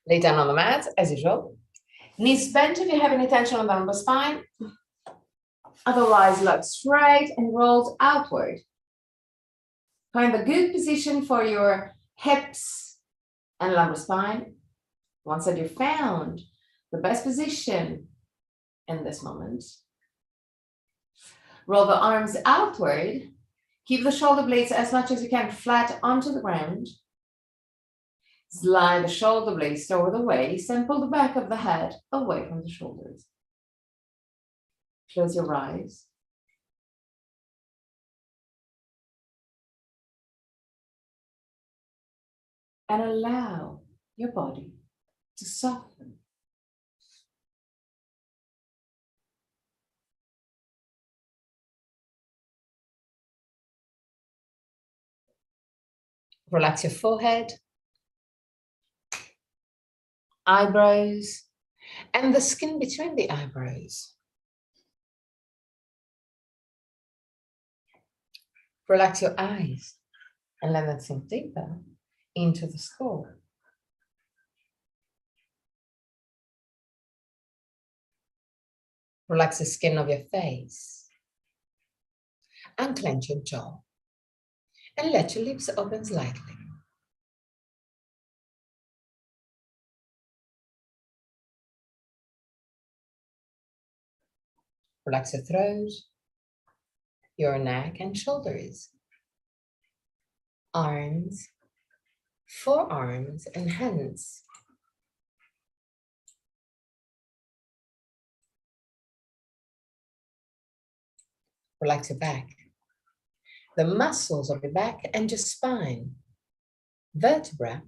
Lay down on the mat as usual. Knees bent if you have any tension on the lumbar spine. Otherwise, legs straight and rolled outward. Find a good position for your hips and lumbar spine. Once that you've found the best position in this moment, roll the arms outward. Keep the shoulder blades as much as you can flat onto the ground. Slide the shoulder blades toward the waist and pull the back of the head away from the shoulders. Close your eyes. And allow your body to soften. Relax your forehead, eyebrows, and the skin between the eyebrows. Relax your eyes and let them sink deeper into the skull. Relax the skin of your face. Unclench your jaw and let your lips open slightly. Relax your throat, your neck and shoulders, arms, forearms and hands. Relax your back, the muscles of your back and your spine, vertebra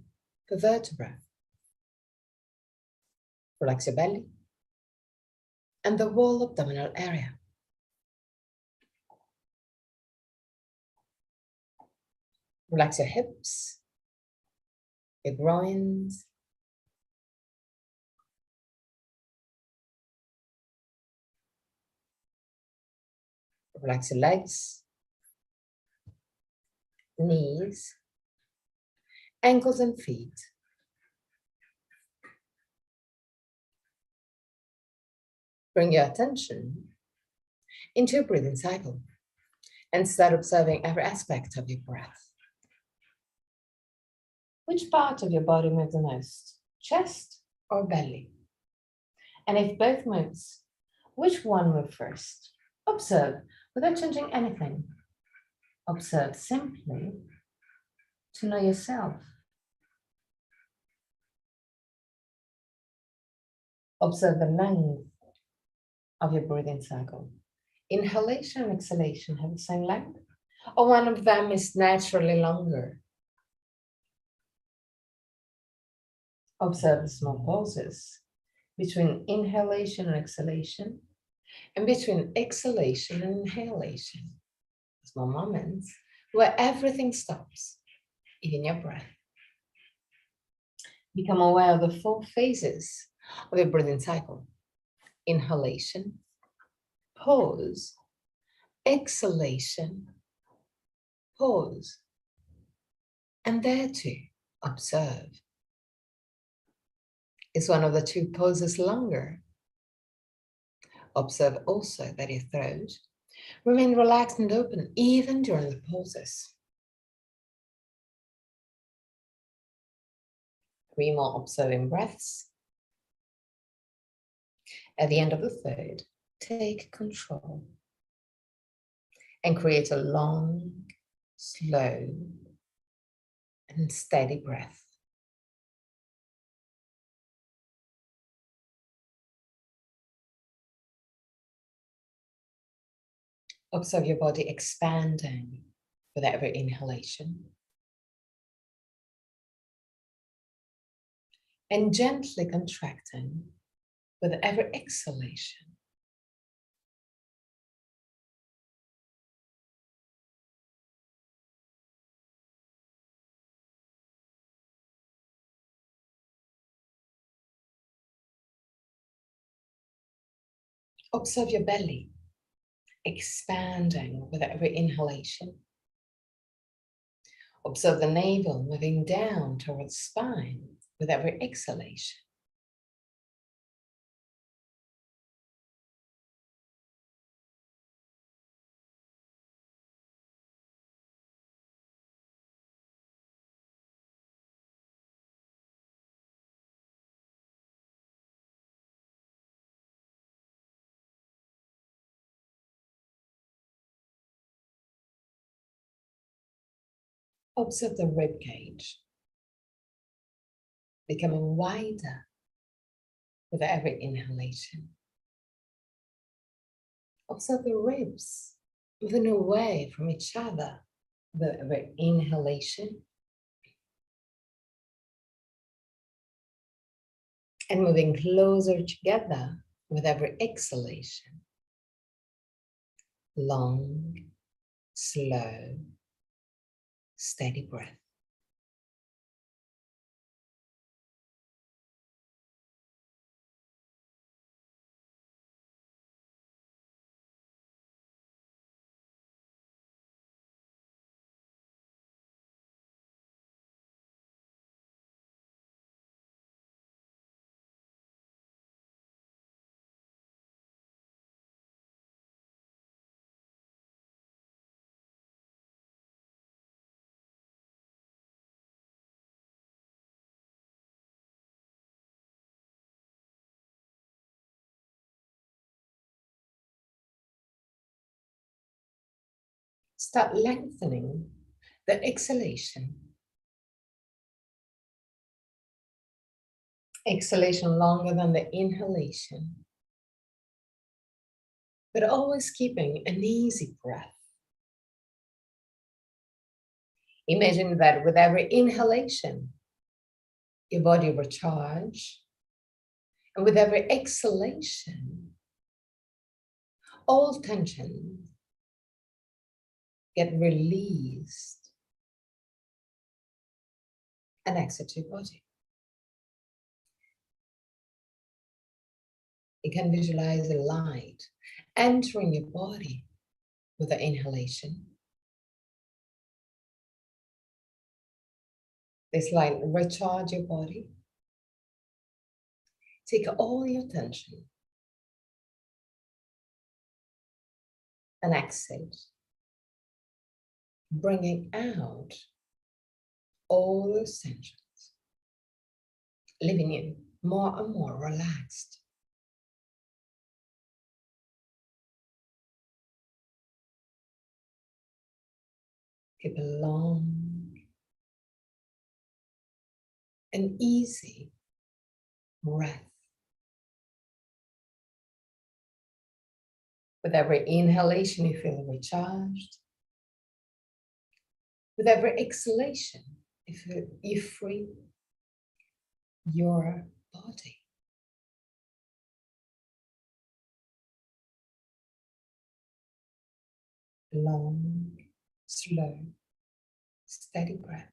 for vertebra. Relax your belly and the whole abdominal area. Relax your hips, your groins, relax your legs, knees, ankles and feet. Bring your attention into your breathing cycle and start observing every aspect of your breath. Which part of your body moves the most, chest or belly? And if both moves, which one moves first? Observe without changing anything. Observe simply to know yourself. Observe the length of your breathing cycle. Inhalation and exhalation have the same length, or one of them is naturally longer. Observe the small pauses between inhalation and exhalation, and between exhalation and inhalation. Small moments where everything stops, even your breath. Become aware of the 4 phases of your breathing cycle. Inhalation, pause, exhalation, pause, and there too, observe. Is one of the 2 pauses longer? Observe also that your throat remains relaxed and open even during the pauses. 3 more observing breaths. At the end of the 3rd, take control and create a long, slow, and steady breath. Observe your body expanding with every inhalation and gently contracting with every exhalation. Observe your belly expanding with every inhalation. Observe the navel moving down towards spine with every exhalation. Observe the rib cage becoming wider with every inhalation. Observe the ribs moving away from each other with every inhalation and moving closer together with every exhalation. Long, slow, steady breath. Start lengthening the exhalation. Exhalation longer than the inhalation, but always keeping an easy breath. Imagine that with every inhalation, your body recharges, and with every exhalation, all tension get released and exit your body. You can visualize the light entering your body with the inhalation. This light recharge your body. Take all your tension and exhale, bringing out all those tensions, leaving you more and more relaxed. Keep a long and easy breath. With every inhalation, you feel recharged. With every exhalation, you free your body. Long, slow, steady breath.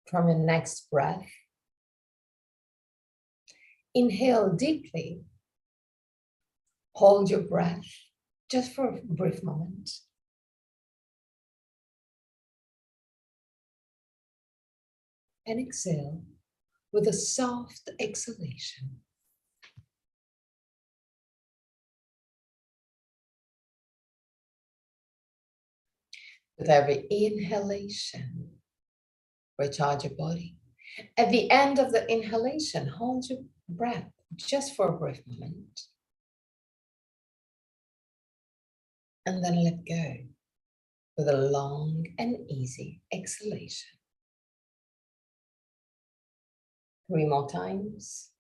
From your next breath, inhale deeply. Hold your breath just for a brief moment. And exhale with a soft exhalation. With every inhalation, recharge your body. At the end of the inhalation, hold your breath just for a brief moment. And then let go with a long and easy exhalation. 3 more times.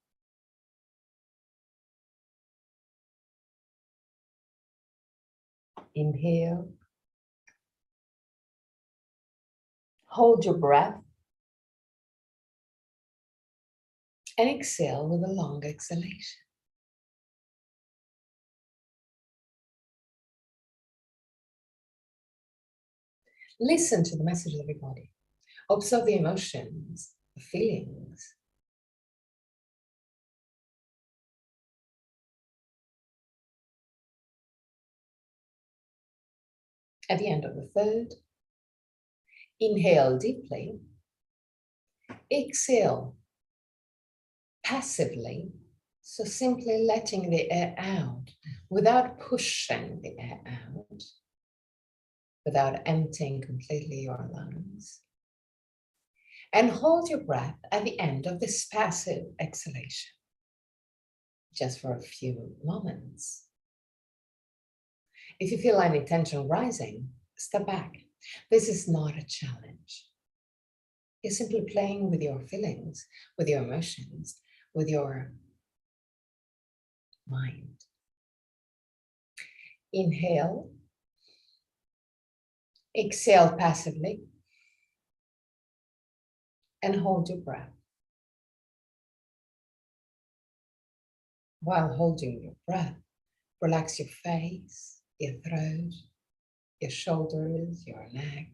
Inhale. Hold your breath. And exhale with a long exhalation. Listen to the message of your body. Observe the emotions, the feelings. At the end of the third, inhale deeply, exhale passively, so simply letting the air out without pushing the air out, without emptying completely your lungs. And hold your breath at the end of this passive exhalation, just for a few moments. If you feel any tension rising, step back. This is not a challenge. You're simply playing with your feelings, with your emotions, with your mind. Inhale. Exhale passively. And hold your breath. While holding your breath, relax your face, your throat, your shoulders, your neck.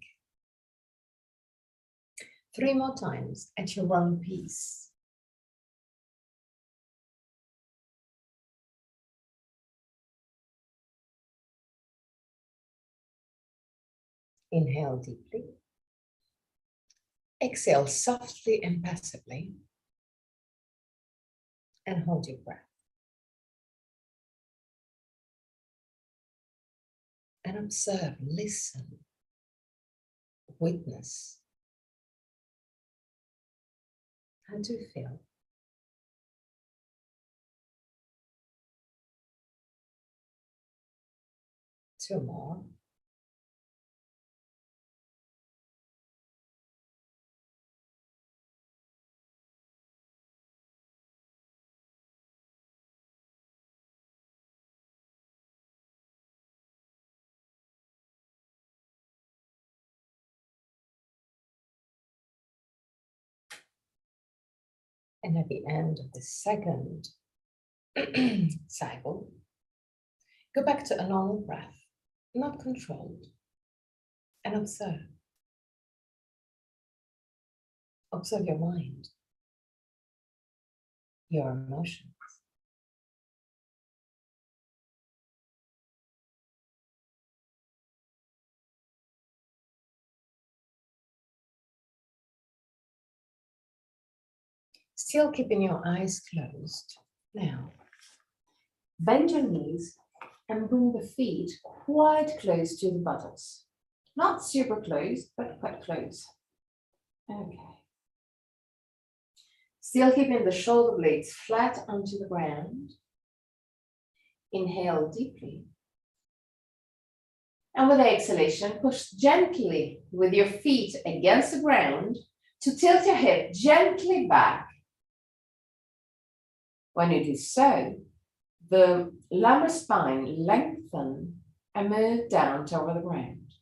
3 more times at your own pace. Inhale deeply. Exhale softly and passively. And hold your breath. And observe, listen, witness. How do you feel? 2 more. And at the end of the second cycle, go back to a normal breath, not controlled, and observe. Observe your mind, your emotions. Still keeping your eyes closed. Now, bend your knees and bring the feet quite close to the buttocks. Not super close, but quite close. Okay. Still keeping the shoulder blades flat onto the ground. Inhale deeply. And with the exhalation, push gently with your feet against the ground to tilt your hip gently back. When you do so, the lumbar spine lengthen and move down toward the ground.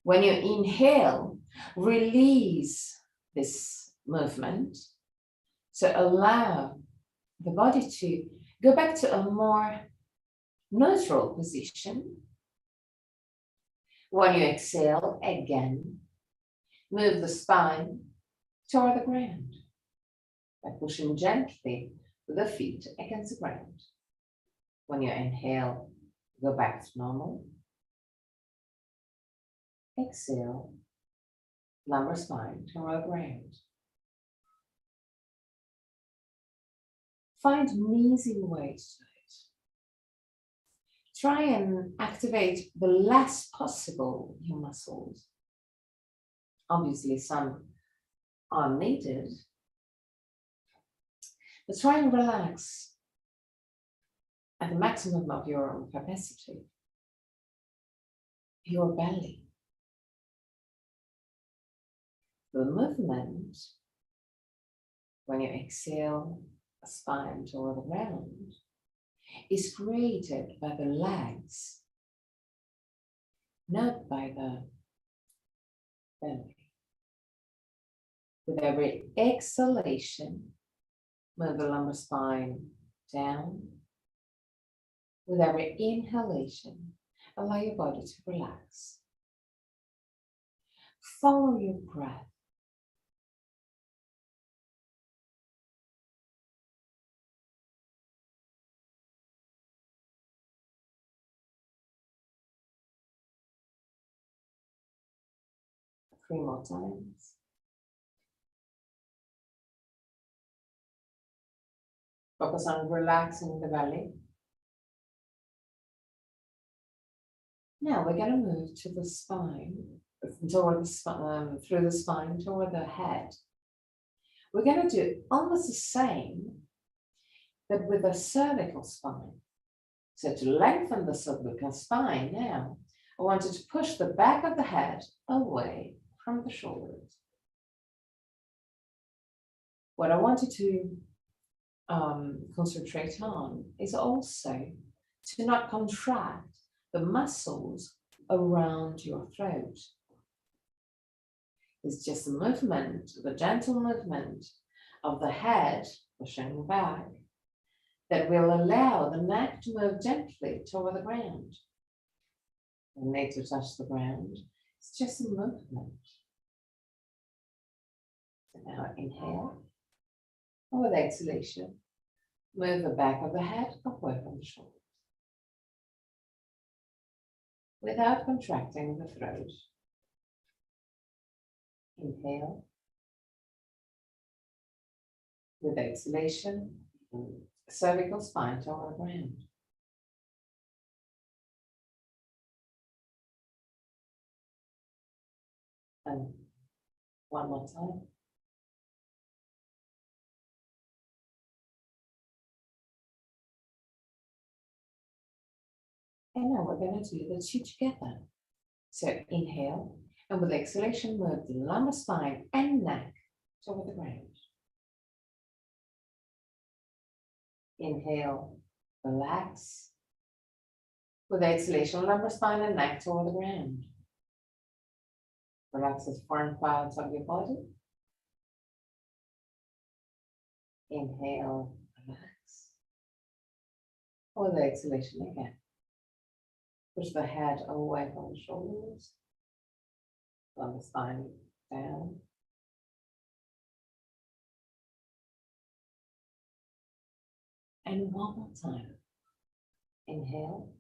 When you inhale, release this movement. So allow the body to go back to a more neutral position. When you exhale, again, move the spine toward the ground by pushing gently with the feet against the ground. When you inhale, go back to normal. Exhale, lumbar spine toward the ground. Find an easy way to do it. Try and activate the less possible your muscles. Obviously, some are needed, but try and relax at the maximum of your own capacity. Your belly. The movement, when you exhale, a spine toward the ground, is created by the legs, not by the belly. With every exhalation, move the lumbar spine down. With every inhalation, allow your body to relax. Follow your breath. Three more times. Focus on relaxing the belly. Now we're going to move to the spine, toward the through the spine, toward the head. We're going to do almost the same, but with the cervical spine. So to lengthen the cervical spine now, I want you to push the back of the head away from the shoulders. What I want you to concentrate on is also to not contract the muscles around your throat. It's just a movement, the gentle movement of the head pushing back that will allow the neck to move gently toward the ground. The neck to touch the ground. It's just a movement. So now inhale. And with exhalation, move the back of the head away from the shoulders, without contracting the throat. Inhale. With exhalation, cervical spine toward the ground. And one more time. And now we're going to do the two together. So inhale, and with exhalation, move the lumbar spine and neck toward the ground. Inhale, relax. With exhalation, lumbar spine and neck toward the ground. Relax the foreign parts of your body. Inhale, relax. With exhalation again. Push the head away from the shoulders. Lumbar spine down. And one more time. Inhale.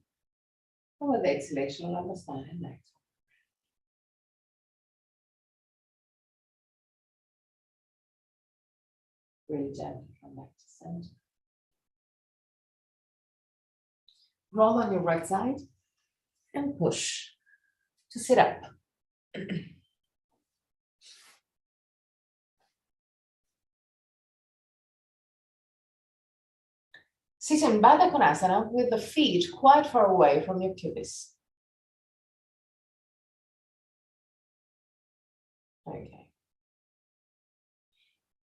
And with exhalation, lumbar spine and neck. Really gently come back to center. Roll on your right side and push to sit up. Sit in Baddha Konasana with the feet quite far away from your pubis. Okay.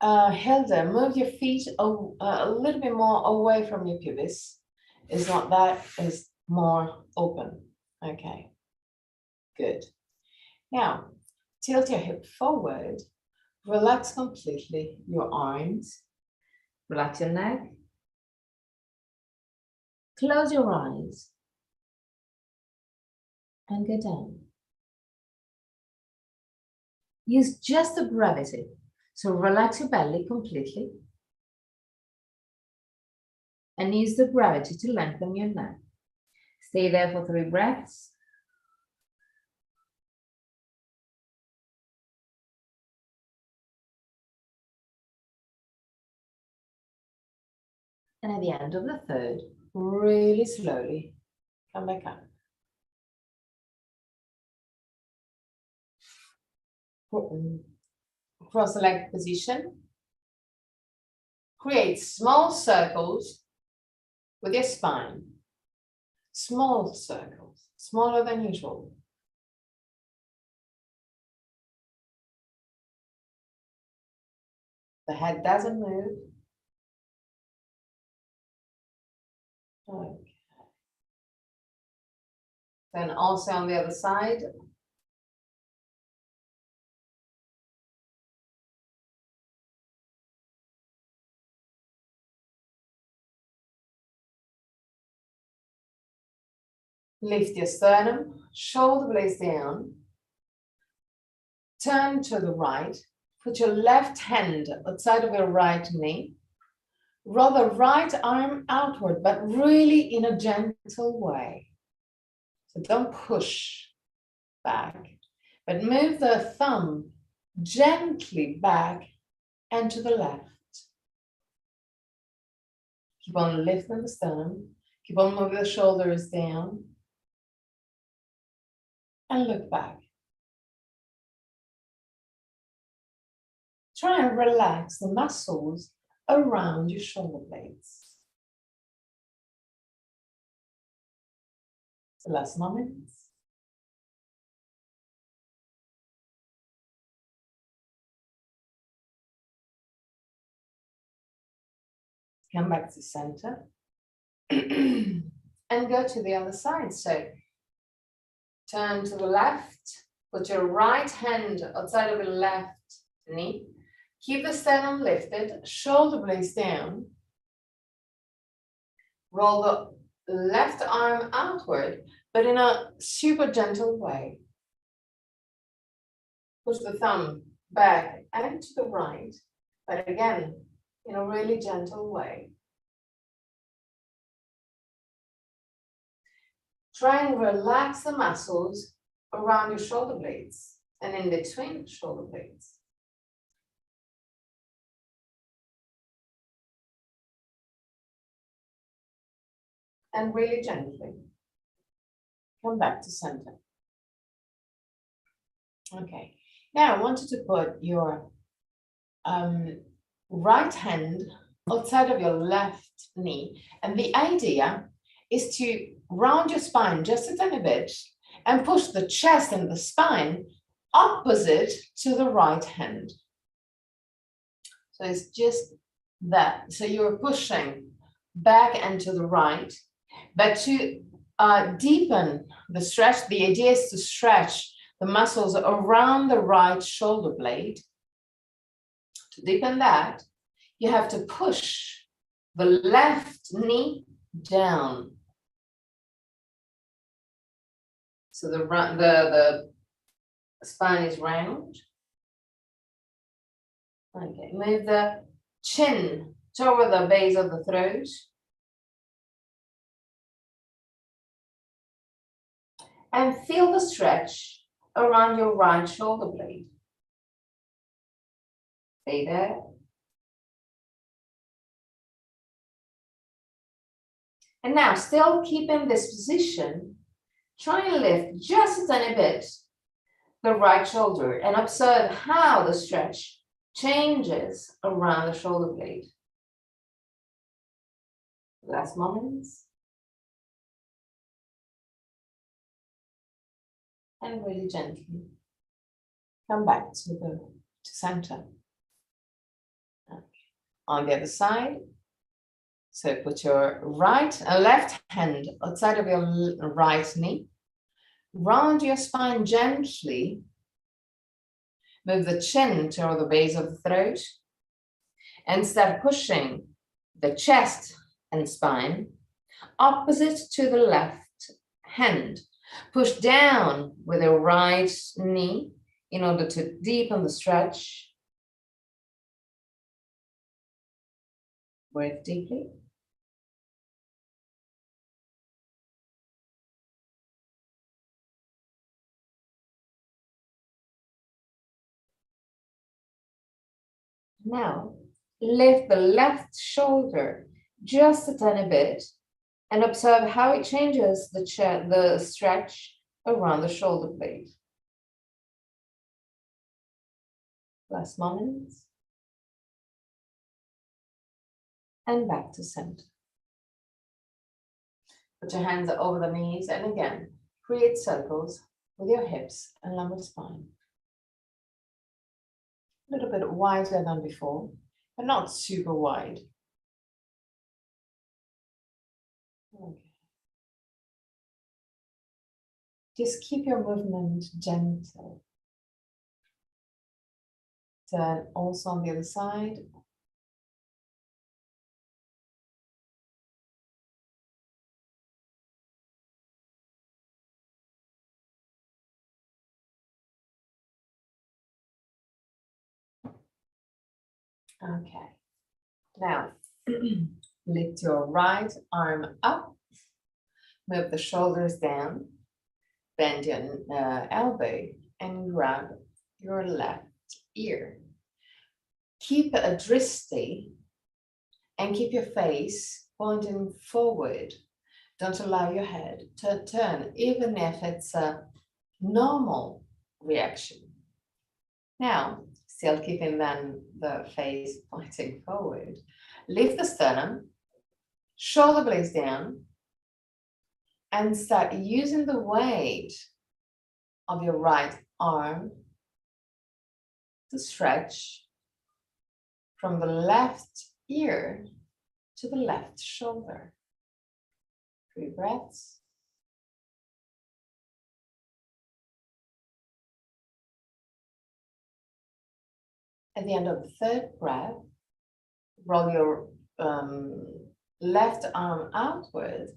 Hilda, move your feet a little bit more away from your pubis. It's not that, it's more open. Okay, good. Now, tilt your hip forward, relax completely your arms, relax your neck, close your eyes, and go down. Use just the gravity. So relax your belly completely and use the gravity to lengthen your neck. Stay there for 3 breaths. And at the end of the third, really slowly come back up. Cross the leg position. Create small circles with your spine. Small circles, smaller than usual. The head doesn't move. Okay. Then also on the other side. Lift your sternum, shoulder blades down. turn to the right, put your left hand outside of your right knee, roll the right arm outward, but really in a gentle way. So don't push back, but move the thumb gently back and to the left. Keep on lifting the sternum, keep on moving the shoulders down, and look back. Try and relax the muscles around your shoulder blades. The last moments. Come back to center and go to the other side. So turn to the left, put your right hand outside of your left knee. Keep the sternum lifted, shoulder blades down. Roll the left arm outward, but in a super gentle way. Push the thumb back and to the right, but again, in a really gentle way. Try and relax the muscles around your shoulder blades and in between shoulder blades. And really gently come back to center. Okay, now I want you to put your right hand outside of your left knee, and the idea is to round your spine just a tiny bit and push the chest and the spine opposite to the right hand. So it's just that. So you're pushing back and to the right, but to deepen the stretch, the idea is to stretch the muscles around the right shoulder blade. To deepen that, you have to push the left knee down. So the spine is round. Okay, move the chin toward the base of the throat. And feel the stretch around your right shoulder blade. Stay there. And now, still keeping this position, try and lift just a tiny bit the right shoulder and observe how the stretch changes around the shoulder blade. Last moments. And really gently come back to center. Okay. On the other side, so put your left hand outside of your right knee, round your spine gently, move the chin toward the base of the throat, and start pushing the chest and spine opposite to the left hand. Push down with your right knee in order to deepen the stretch. Breathe deeply. Now, lift the left shoulder just a tiny bit and observe how it changes the stretch around the shoulder blade. Last moment. And back to center. Put your hands over the knees and again, create circles with your hips and lumbar spine. A little bit wider than before, but not super wide. Okay. Just keep your movement gentle. Turn also on the other side. Okay. Now, lift your right arm up, move the shoulders down, bend your elbow, and grab your left ear. Keep a drishti and keep your face pointing forward. Don't allow your head to turn, even if it's a normal reaction. Now, still keeping then the face pointing forward, lift the sternum, shoulder blades down, and start using the weight of your right arm to stretch from the left ear to the left shoulder. 3 breaths. At the end of the 3rd breath, roll your left arm outward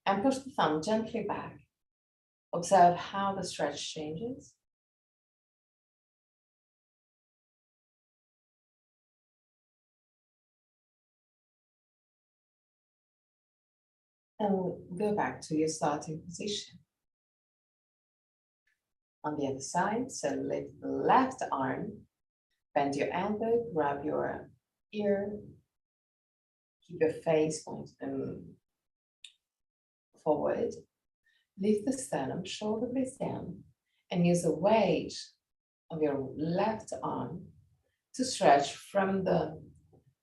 and push the thumb gently back. Observe how the stretch changes. And go back to your starting position. On the other side, so lift the left arm, bend your elbow, grab your ear, keep your face pointing forward, lift the sternum, shoulder blades down, and use the weight of your left arm to stretch from the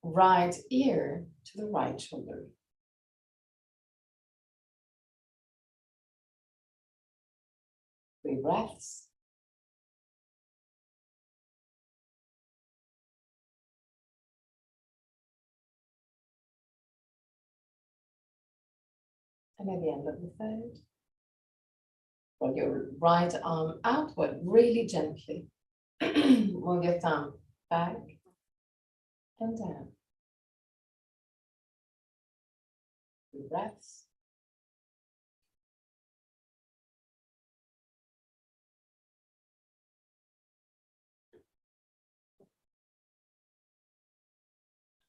right ear to the right shoulder. 3 breaths. And at the end of the 3rd, roll your right arm outward really gently. Move your thumb back and down. 3 breaths.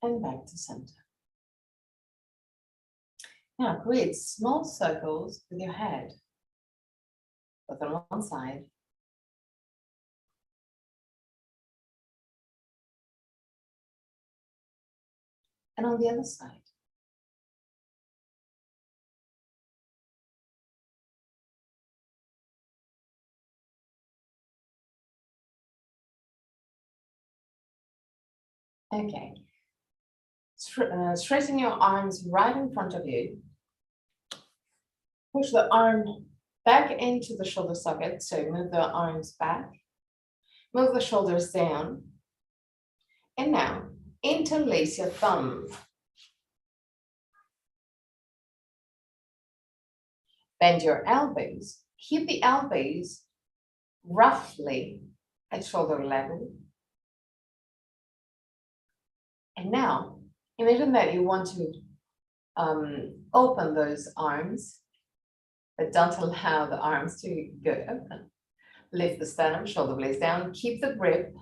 And back to center. Now create small circles with your head, both on one side and on the other side. Okay. Straighten your arms right in front of you. Push the arm back into the shoulder socket, so move the arms back. Move the shoulders down. And now, interlace your thumbs. Bend your elbows. Keep the elbows roughly at shoulder level. And now, imagine that you want to open those arms, but don't allow the arms to go open. Lift the sternum, shoulder blades down, keep the grip,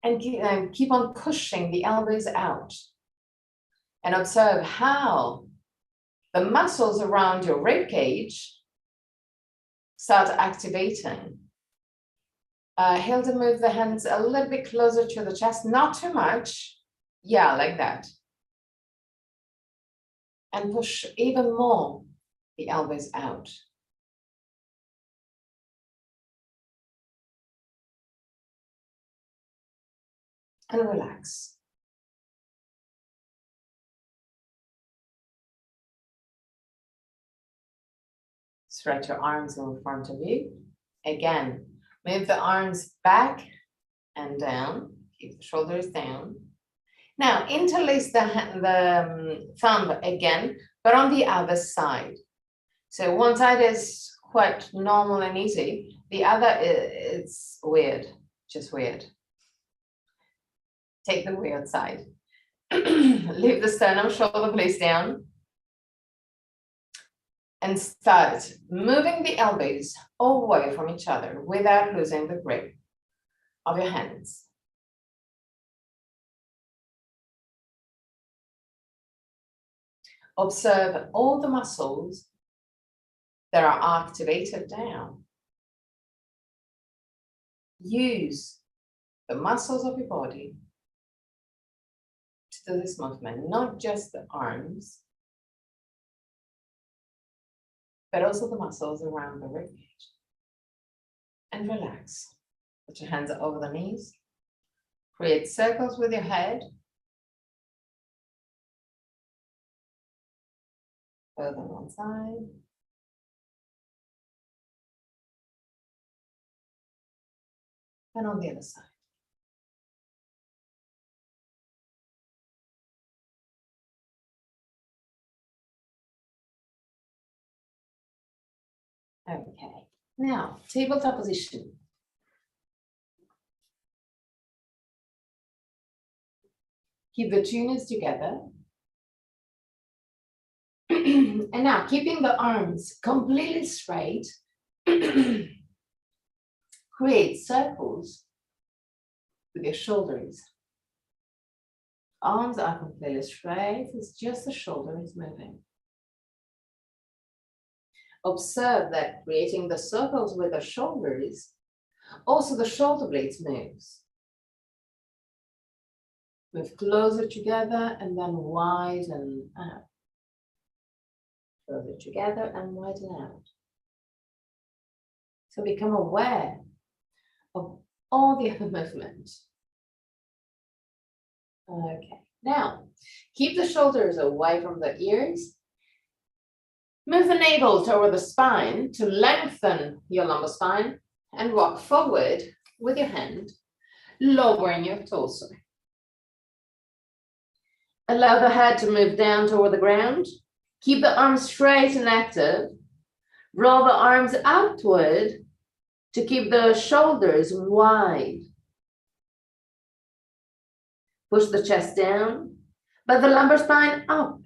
and keep on pushing the elbows out. And observe how the muscles around your rib cage start activating. Hilda, move the hands a little bit closer to the chest, not too much. Yeah, like that. And push even more the elbows out. And relax. Stretch your arms in front of you. Again, move the arms back and down. Keep the shoulders down. Now, interlace the thumb again, but on the other side. So one side is quite normal and easy. The other is weird, just weird. Take the weird side. Leave the sternum, shoulder blades down. And start moving the elbows away from each other without losing the grip of your hands. Observe all the muscles that are activated down. Use the muscles of your body to do this movement, not just the arms, but also the muscles around the ribcage. And relax. Put your hands over the knees. Create circles with your head. Further on one side. And on the other side. Okay, now tabletop position. Keep the two knees together. And now keeping the arms completely straight, create circles with your shoulders. Arms are completely straight, it's just the shoulder is moving. Observe that creating the circles with the shoulders, also the shoulder blades moves. Move closer together and then widen out. Closer together and widen out. So become aware of all the other movements. Okay, now keep the shoulders away from the ears. Move the navel toward the spine to lengthen your lumbar spine and walk forward with your hand, lowering your torso. Allow the head to move down toward the ground. Keep the arms straight and active. Roll the arms outward to keep the shoulders wide. Push the chest down, but the lumbar spine up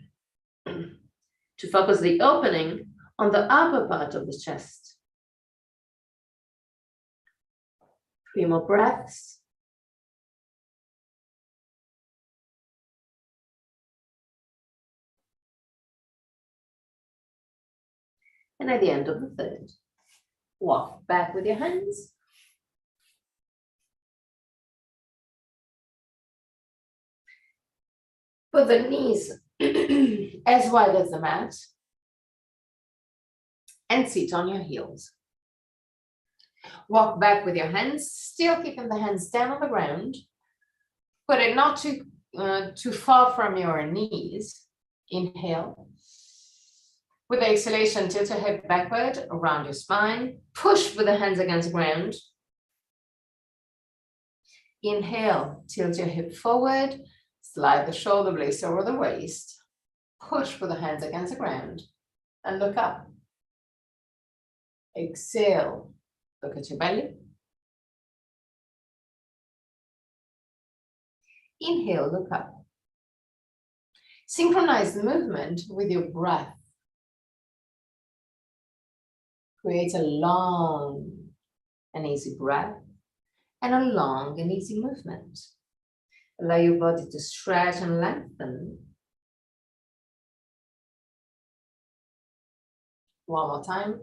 to focus the opening on the upper part of the chest. 3 more breaths. And at the end of the third, walk back with your hands. Put the knees as wide as the mat and sit on your heels. Walk back with your hands, still keeping the hands down on the ground. Put it not too far from your knees. Inhale. With the exhalation, tilt your head backward around your spine. Push with the hands against the ground. Inhale, tilt your hip forward. Slide the shoulder blades over the waist. Push with the hands against the ground and look up. Exhale, look at your belly. Inhale, look up. Synchronize the movement with your breath. Create a long and easy breath and a long and easy movement. Allow your body to stretch and lengthen. One more time.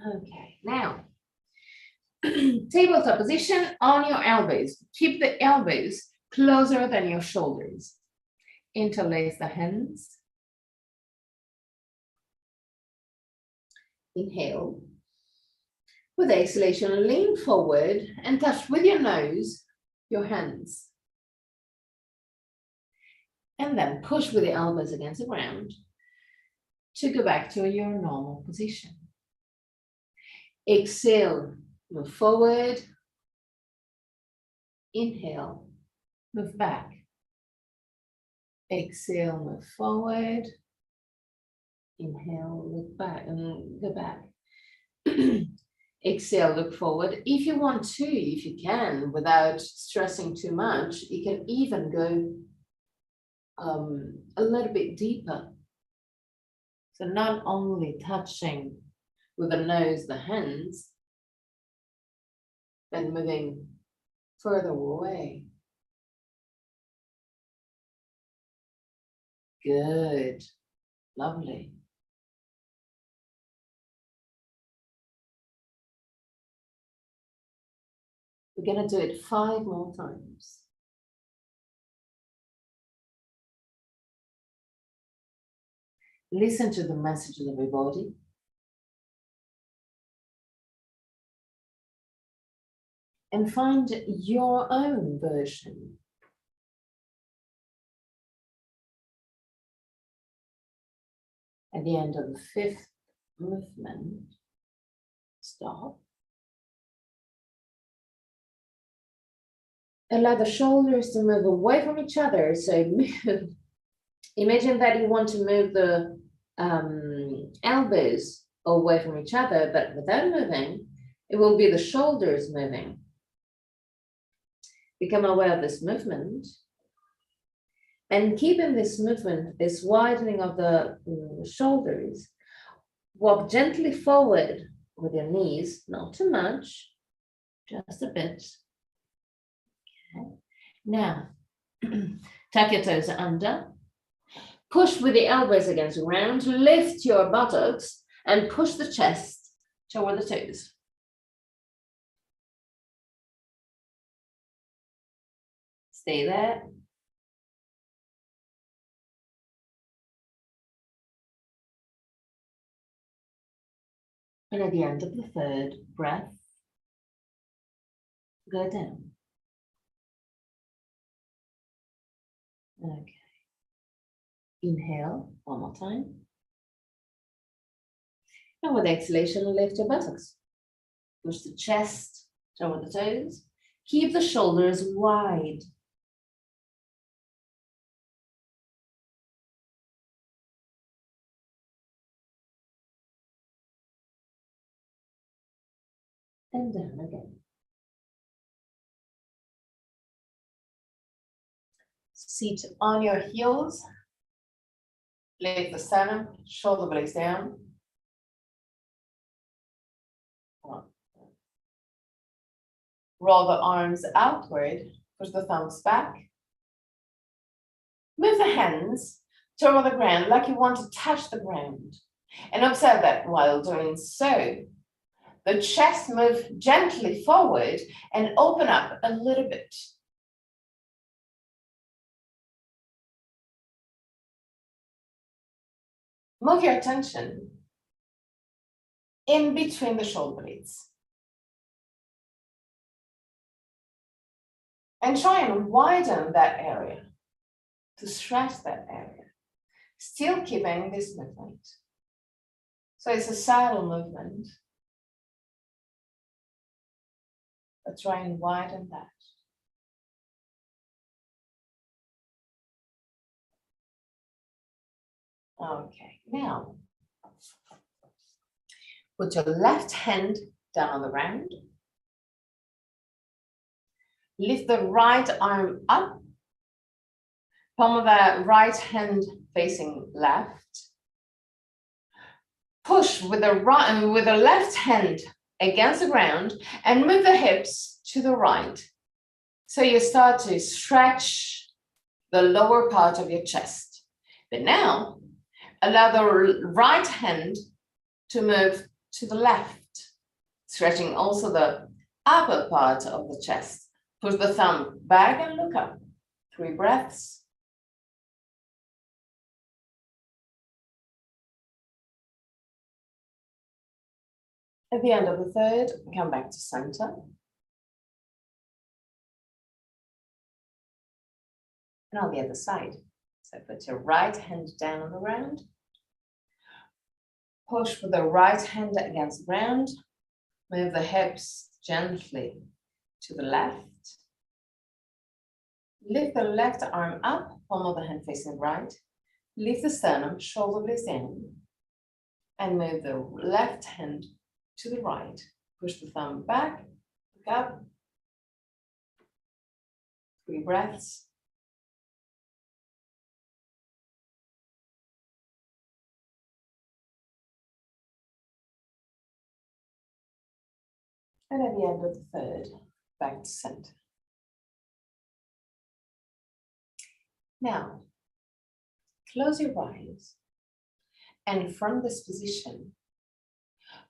Okay, now, tabletop position on your elbows. Keep the elbows closer than your shoulders. Interlace the hands. Inhale. With exhalation, lean forward and touch with your nose your hands. And then push with the elbows against the ground to go back to your normal position. Exhale, move forward. Inhale, move back. Exhale, move forward. Inhale, look back and go back. Exhale, look forward. If you want to, if you can, without stressing too much, you can even go a little bit deeper. So not only touching with the nose, the hands, but moving further away. Good, lovely. We're going to do it 5 more times. Listen to the messages of your body. And find your own version. At the end of the 5th movement, stop. Allow the shoulders to move away from each other. So move. Imagine that you want to move the elbows away from each other, but without moving, it will be the shoulders moving. Become aware of this movement. And keeping this movement, this widening of the shoulders, walk gently forward with your knees, not too much, just a bit. Okay. Now, tuck your toes under, push with the elbows against the ground, lift your buttocks, and push the chest toward the toes. Stay there. And at the end of the 3rd breath, go down. Okay. Inhale, one more time. And with exhalation, lift your buttocks. Push the chest toward the toes. Keep the shoulders wide. And down again. Seat on your heels. Lift the sternum, shoulder blades down. Roll the arms outward, push the thumbs back. Move the hands toward the ground like you want to touch the ground. And observe that while doing so, the chest moves gently forward and open up a little bit. Move your attention in between the shoulder blades. And try and widen that area, to stretch that area, still keeping this movement. So it's a subtle movement, but try and widen that. Okay, now, put your left hand down on the ground. Lift the right arm up, palm of the right hand facing left. Push with the left hand against the ground and move the hips to the right. So you start to stretch the lower part of your chest. But now, allow the right hand to move to the left, stretching also the upper part of the chest. Push the thumb back and look up. 3 breaths. At the end of the 3rd, come back to center. And on the other side. So put your right hand down on the ground. Push with the right hand against the ground. Move the hips gently to the left. Lift the left arm up, palm of the hand facing right. Lift the sternum, shoulder blades down. And move the left hand to the right. Push the thumb back, look up. 3 breaths. And at the end of the 3rd, back to center. Now, close your eyes, and from this position,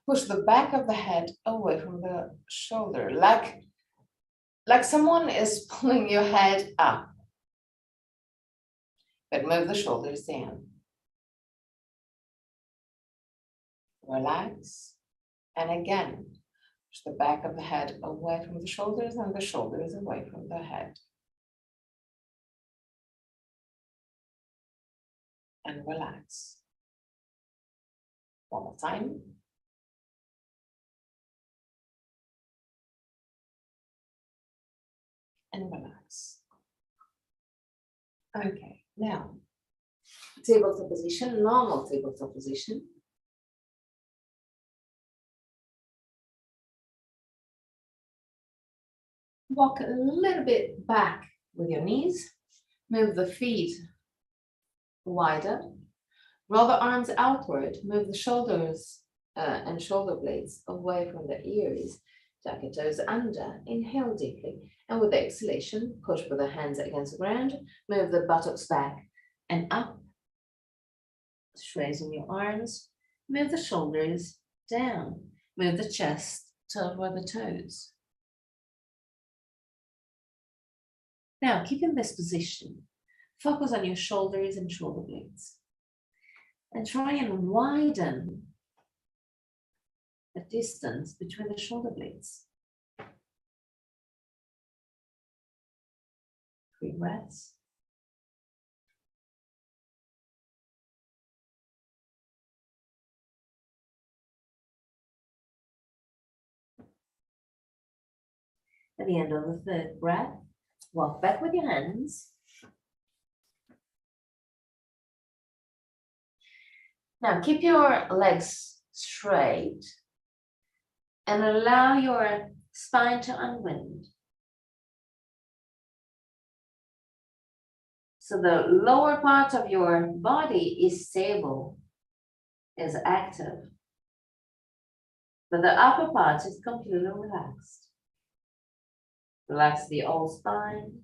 push the back of the head away from the shoulder, like someone is pulling your head up. But move the shoulders down. Relax. And again, push the back of the head away from the shoulders and the shoulders away from the head. And relax. One more time. And relax. Okay, now, tabletop position, normal tabletop position. Walk a little bit back with your knees. Move the feet wider. Roll the arms outward. Move the shoulders and shoulder blades away from the ears. Tuck your toes under. Inhale deeply. And with the exhalation, push with the hands against the ground. Move the buttocks back and up. Straighten your arms. Move the shoulders down. Move the chest toward the toes. Now, keep in this position. Focus on your shoulders and shoulder blades. And try and widen the distance between the shoulder blades. 3 breaths. At the end of the 3rd breath, walk back with your hands. Now keep your legs straight and allow your spine to unwind. So the lower part of your body is stable, is active, but the upper part is completely relaxed. Relax the whole spine,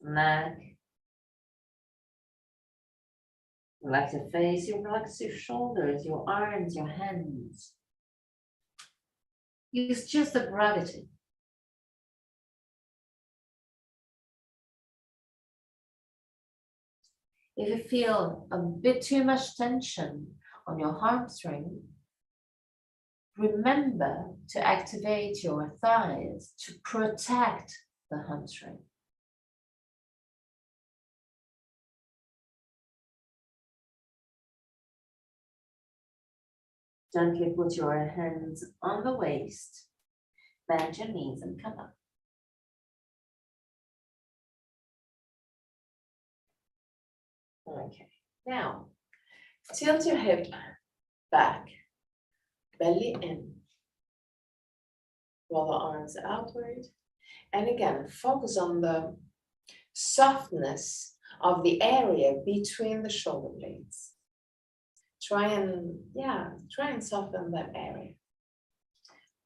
neck. Relax your face, you relax your shoulders, your arms, your hands. Use just the gravity. If you feel a bit too much tension on your hamstring, remember to activate your thighs to protect the hamstring. Gently put your hands on the waist, bend your knees and come up. Okay, now tilt your hip back, belly in. Roll the arms outward. And again, focus on the softness of the area between the shoulder blades. Try and soften that area.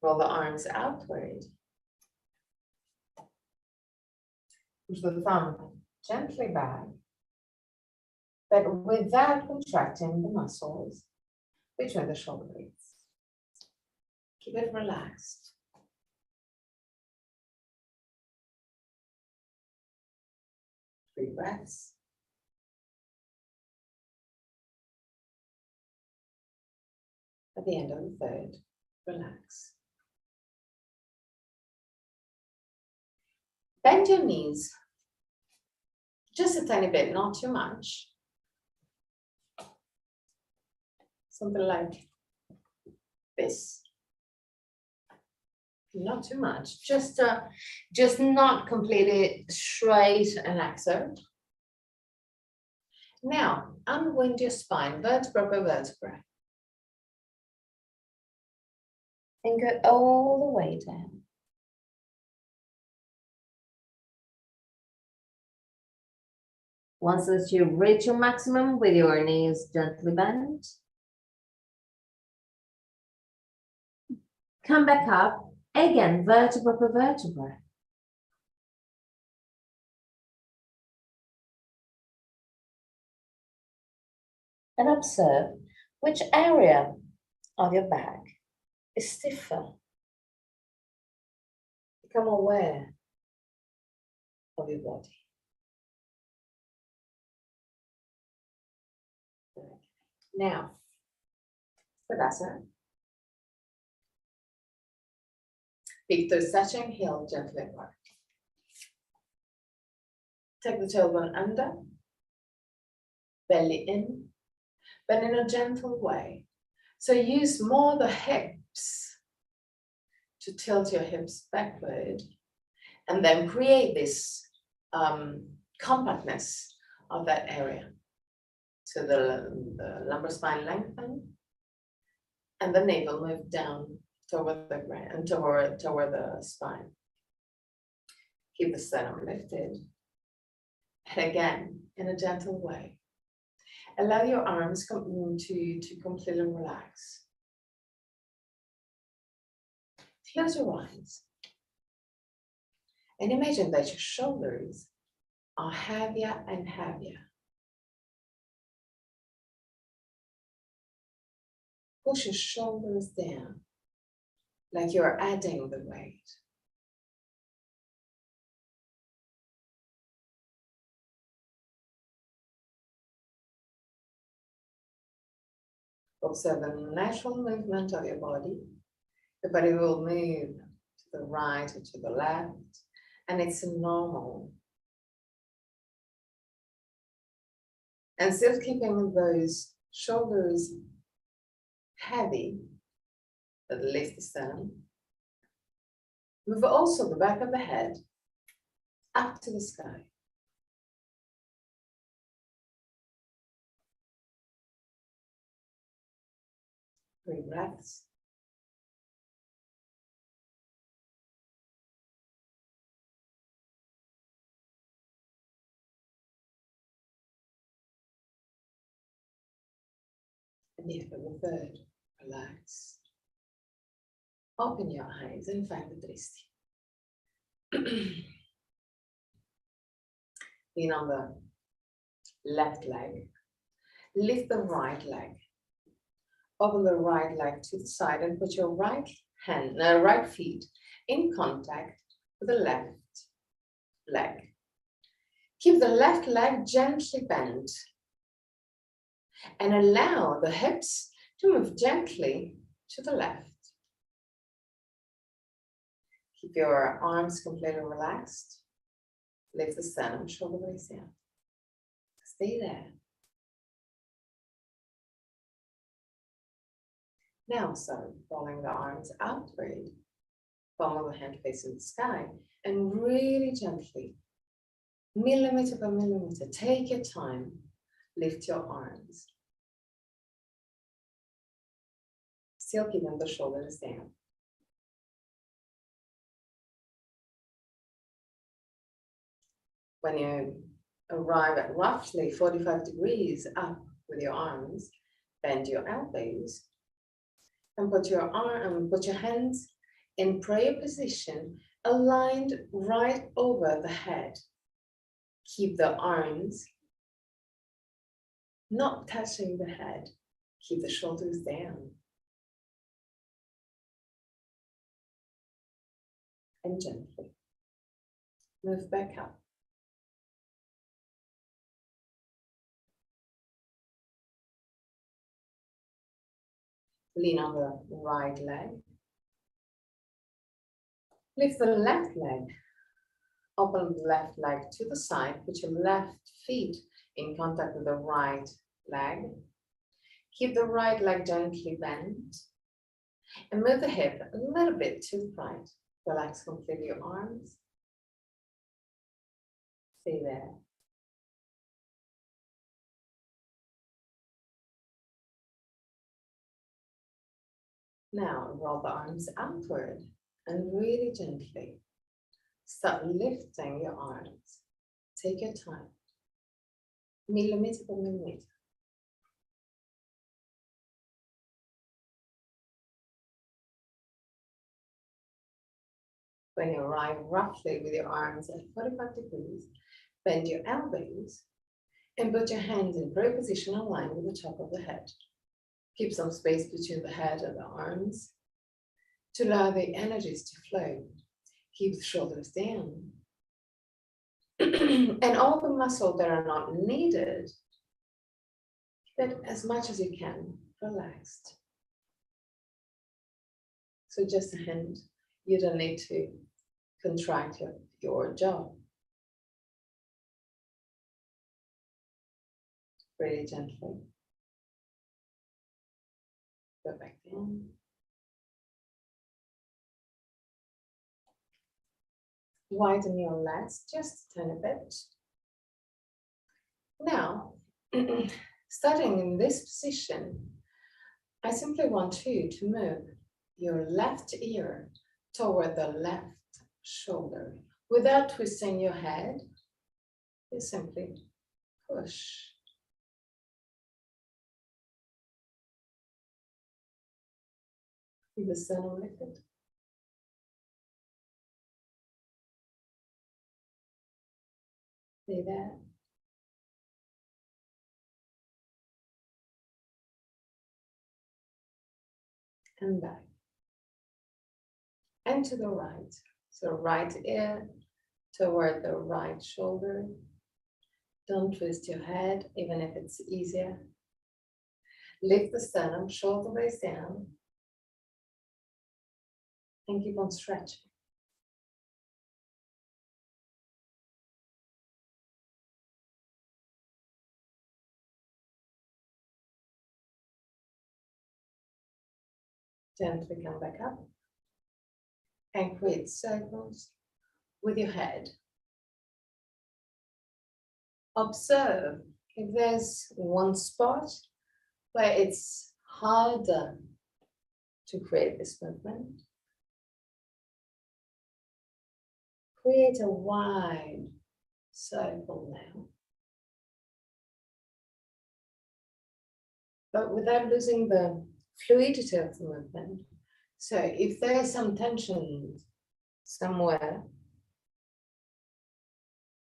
Roll the arms outward. Push the thumb gently back, but without contracting the muscles between the shoulder blades. Keep it relaxed. Three breaths. At the end of the 3rd, relax. Bend your knees just a tiny bit, not too much. Something like this. Not too much, just not completely straight and axed. Now, unwind your spine, vertebra by vertebra. And go all the way down. Once that you reach your maximum with your knees gently bent, come back up, again, vertebra per vertebra. and observe which area of your back is stiffer. Become aware of your body. Now, Tadasana. Pick the stretching heel gently apart. Take the tailbone under, belly in, but in a gentle way. So use more the hips to tilt your hips backward and then create this compactness of that area. So the lumbar spine lengthen and the navel move down toward the ground and toward the spine. Keep the sternum lifted. And again, in a gentle way. Allow your arms to completely relax. Close your eyes. And imagine that your shoulders are heavier and heavier. Push your shoulders down, like you're adding the weight. Observe the natural movement of your body. The body will move to the right or to the left, and it's normal. And still keeping those shoulders heavy, but lift the sternum. Move also the back of the head up to the sky. 3 breaths. And here for the third, relax. Open your eyes and find the Dristi. Lean on the left leg. Lift the right leg. Open the right leg to the side and put your right feet in contact with the left leg. Keep the left leg gently bent and allow the hips to move gently to the left. Keep your arms completely relaxed. Lift the sternum, shoulder blades down. Stay there. Now start rolling the arms outward, palm of the hand facing the sky, and really gently, millimeter by millimeter, take your time, lift your arms. Still keeping the shoulders down. When you arrive at roughly 45 degrees up with your arms, bend your elbows and put your hands in prayer position, aligned right over the head. Keep the arms not touching the head. Keep the shoulders down. And gently move back up. Lean on the right leg. Lift the left leg. Open the left leg to the side. Put your left feet in contact with the right leg. Keep the right leg gently bent. And move the hip a little bit to the right. Relax completely your arms. Stay there. Now roll the arms outward and really gently start lifting your arms. Take your time, millimeter by millimeter. When you arrive roughly with your arms at 45 degrees, bend your elbows And put your hands in prayer position aligned with the top of the head. Keep some space between the head and the arms to allow the energies to flow. Keep the shoulders down. And all the muscles that are not needed, keep it as much as you can relaxed. So just a hand, you don't need to contract your jaw. Really gently. Go back down. Widen your legs just a tiny bit. Now, starting in this position, I simply want you to move your left ear toward the left shoulder. Without twisting your head, you simply push. Keep the sternum lifted. Stay there. And back. And to the right. So right ear toward the right shoulder. Don't twist your head, even if it's easier. Lift the sternum, shoulder blades down. And keep on stretching. Gently come back up and create circles with your head. Observe if there's one spot where it's harder to create this movement. Create a wide circle now, but without losing the fluidity of the movement. So if there's some tension somewhere,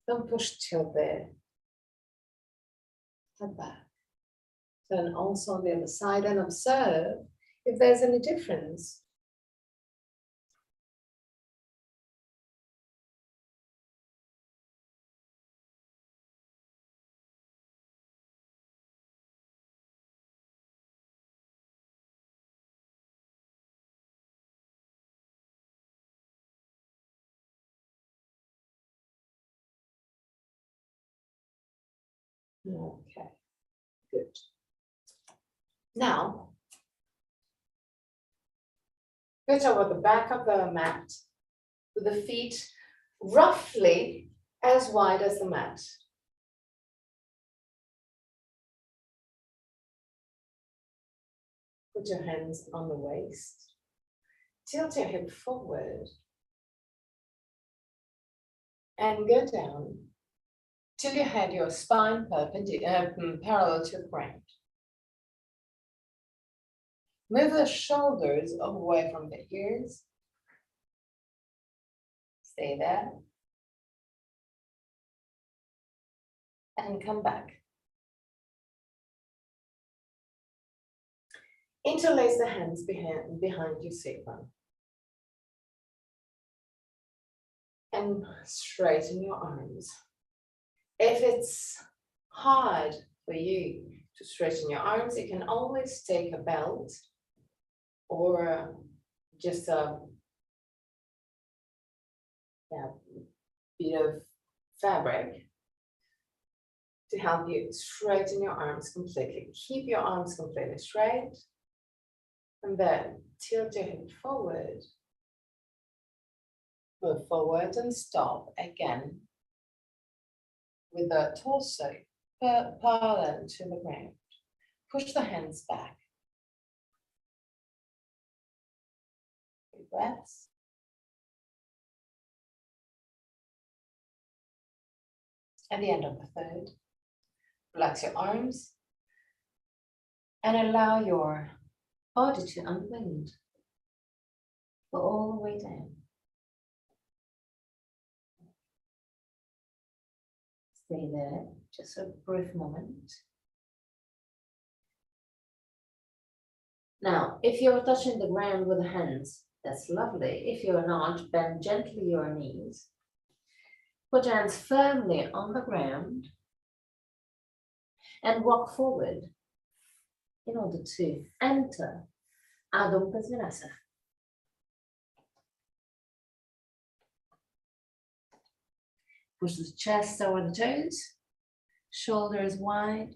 don't push till there. Step back. Then also on the other side and observe if there's any difference. Okay, good. Now, go toward the back of the mat with the feet roughly as wide as the mat. Put your hands on the waist. Tilt your hip forward. And go down till you had your spine parallel to the ground. Move the shoulders away from the ears. Stay there. And come back. Interlace the hands behind your sacrum. And straighten your arms. If it's hard for you to straighten your arms, you can always take a belt or just a bit of fabric to help you straighten your arms completely. Keep your arms completely straight. And then tilt your hip forward. Move forward and stop again with the torso parallel to the ground. Push the hands back. Deep breaths. At the end of the third, relax your arms and allow your body to unwind. Go all the way down. Stay there just a brief moment. Now, if you're touching the ground with the hands, that's lovely. If you're not, bend gently your knees. Put your hands firmly on the ground and walk forward in order to enter Adho Mukha. Push the chest over the toes, shoulders wide.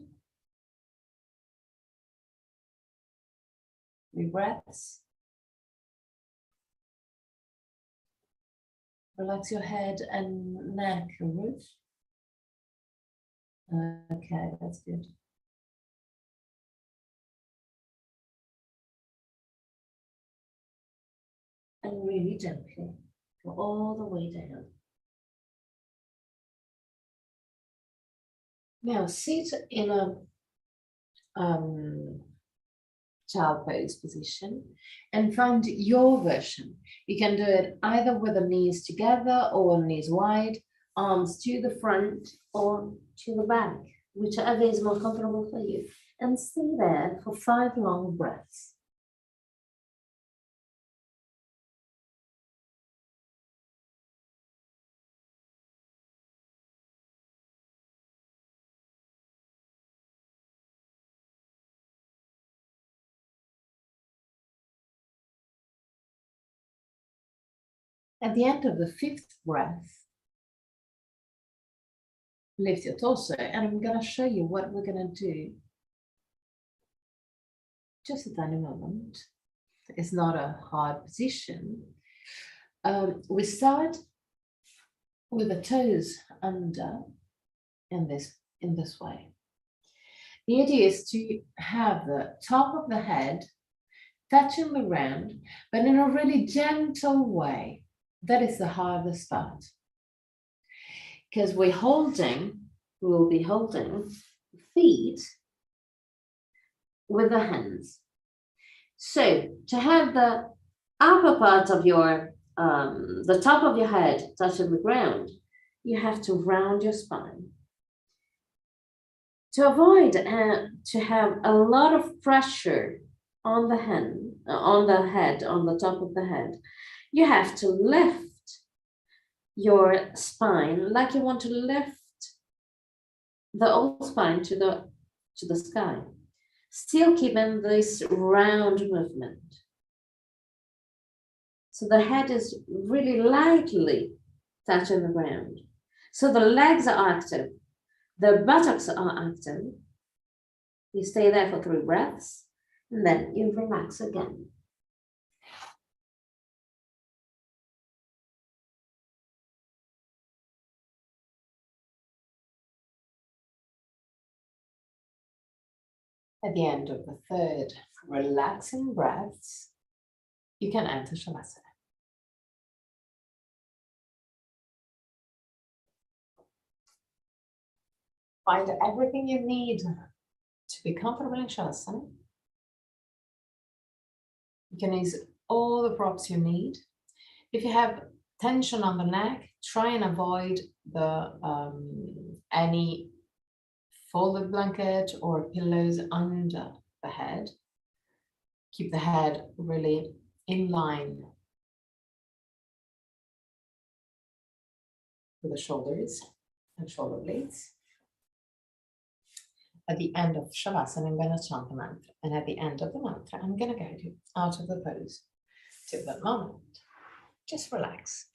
3 breaths. Relax your head and neck, Ruth. Okay, that's good. And really gently go all the way down. Now sit in a child pose position and find your version. You can do it either with the knees together or knees wide, arms to the front or to the back, whichever is more comfortable for you. And stay there for 5 long breaths. At the end of the 5th breath, lift your torso, and I'm going to show you what we're going to do. Just a tiny moment. It's not a hard position. We start with the toes under in this way. The idea is to have the top of the head touching the ground, but in a really gentle way. That is the hardest part. Because we will be holding feet with the hands. So to have the upper part of your, the top of your head touching the ground, you have to round your spine. To avoid to have a lot of pressure on the head, on the top of the head, you have to lift your spine like you want to lift the whole spine to the sky, still keeping this round movement. So the head is really lightly touching the ground. So the legs are active, the buttocks are active. You stay there for 3 breaths, and then you relax again. At the end of the 3rd relaxing breaths, you can enter Shavasana. Find everything you need to be comfortable in Shavasana. You can use all the props you need. If you have tension on the neck, try and avoid any folded blanket or pillows under the head. Keep the head really in line with the shoulders and shoulder blades. At the end of Shavasana, I'm going to chant the mantra. And at the end of the mantra, I'm going to guide you out of the pose. Till that moment, just relax.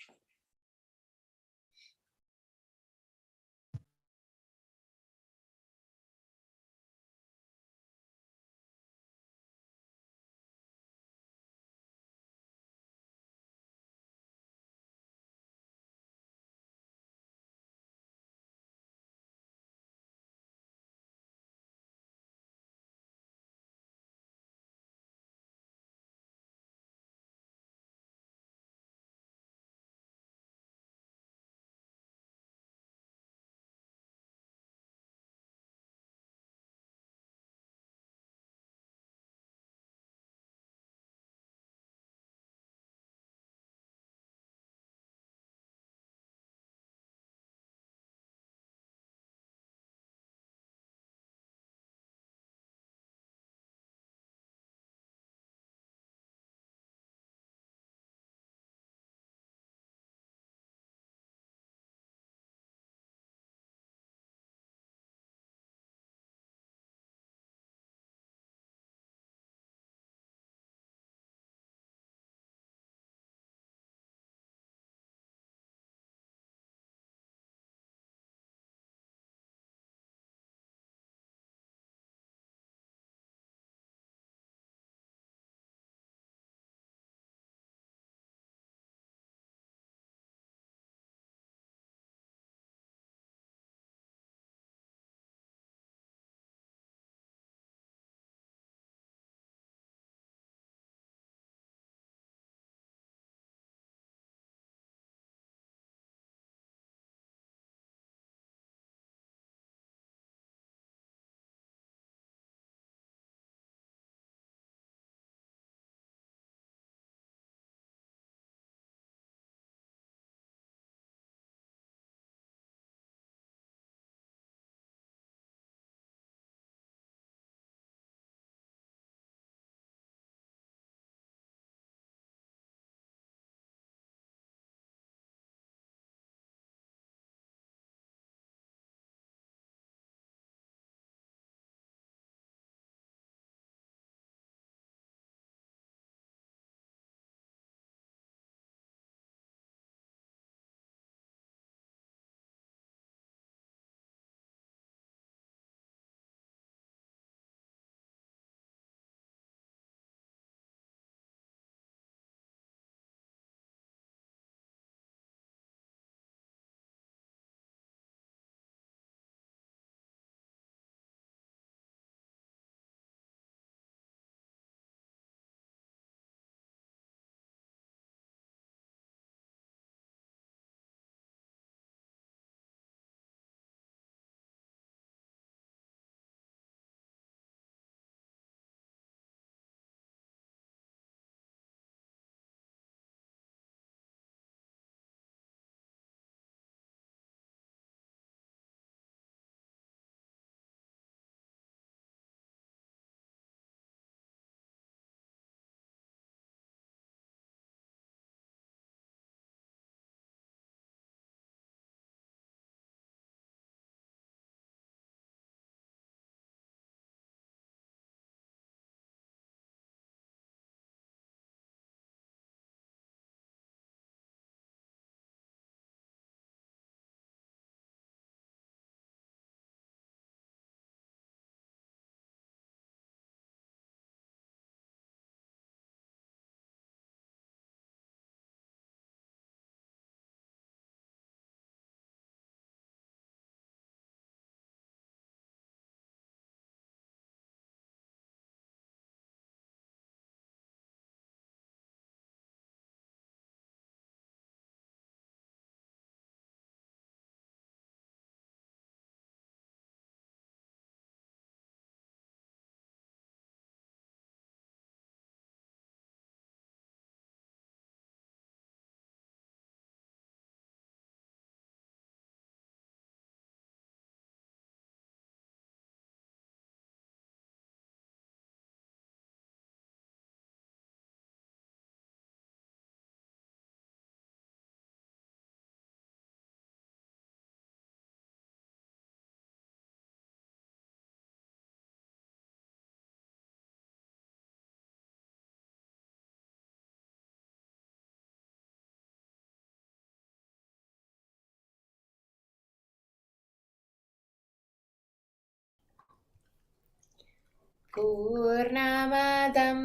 Purnamadam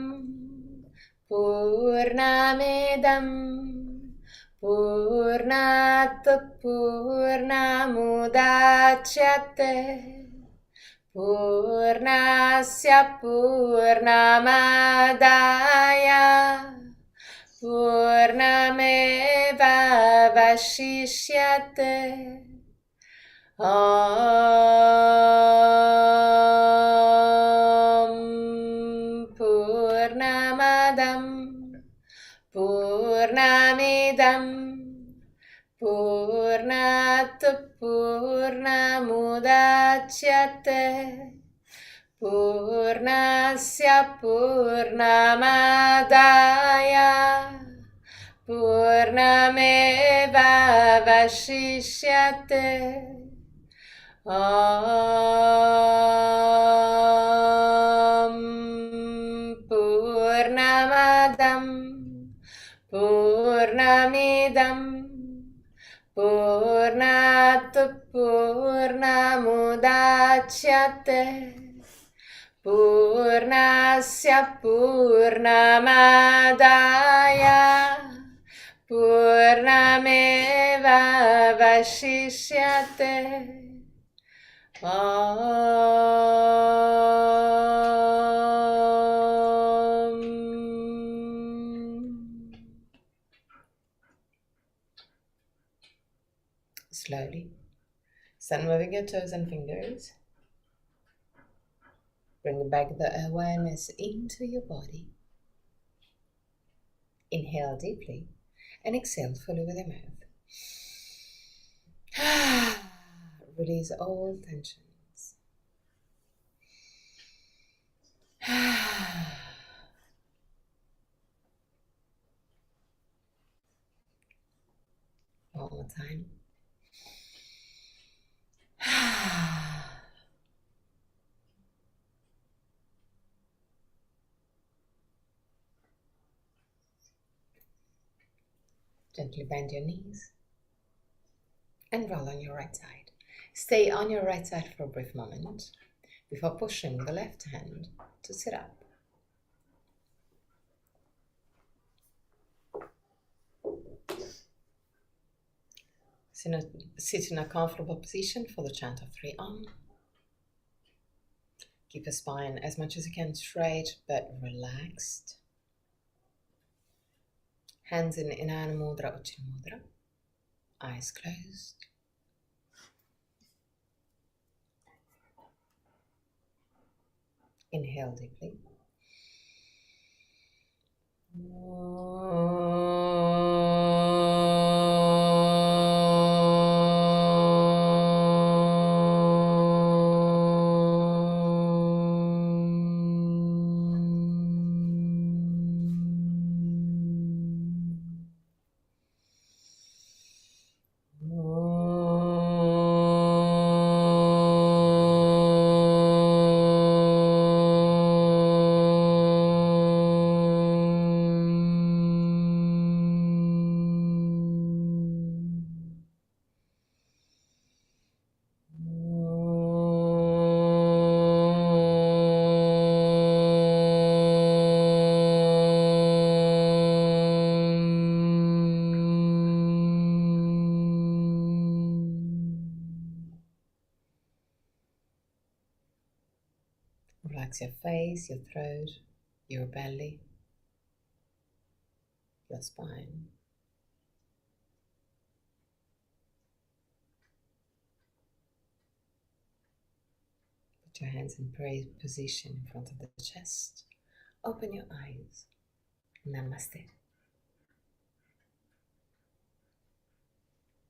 Purnamidam Purnat Purnamudachyate Purnasya Purnamadaya Purnameva Vashishyate Om Purnamadam Purnamidam Purnat Purnamudachyate Purnasya Purnamadaya Purnameva Vashishyate Om Purnamadam Purnamidam Purnat Purnamudachyate Purnasya Purnamadaya Purnameva Vashishyate Om. Slowly, start moving your toes and fingers. Bring back the awareness into your body. Inhale deeply and exhale fully with your mouth. Release all tensions. One more time. Gently bend your knees and roll on your right side. Stay on your right side for a brief moment before pushing the left hand to sit up. Sit in a comfortable position for the chant of 3 Om. Keep your spine as much as you can straight but relaxed. Hands in Inanna Mudra, Ujjayi Mudra. Eyes closed. Inhale deeply. Relax your face, your throat, your belly, your spine. Put your hands in prayer position in front of the chest. Open your eyes. Namaste.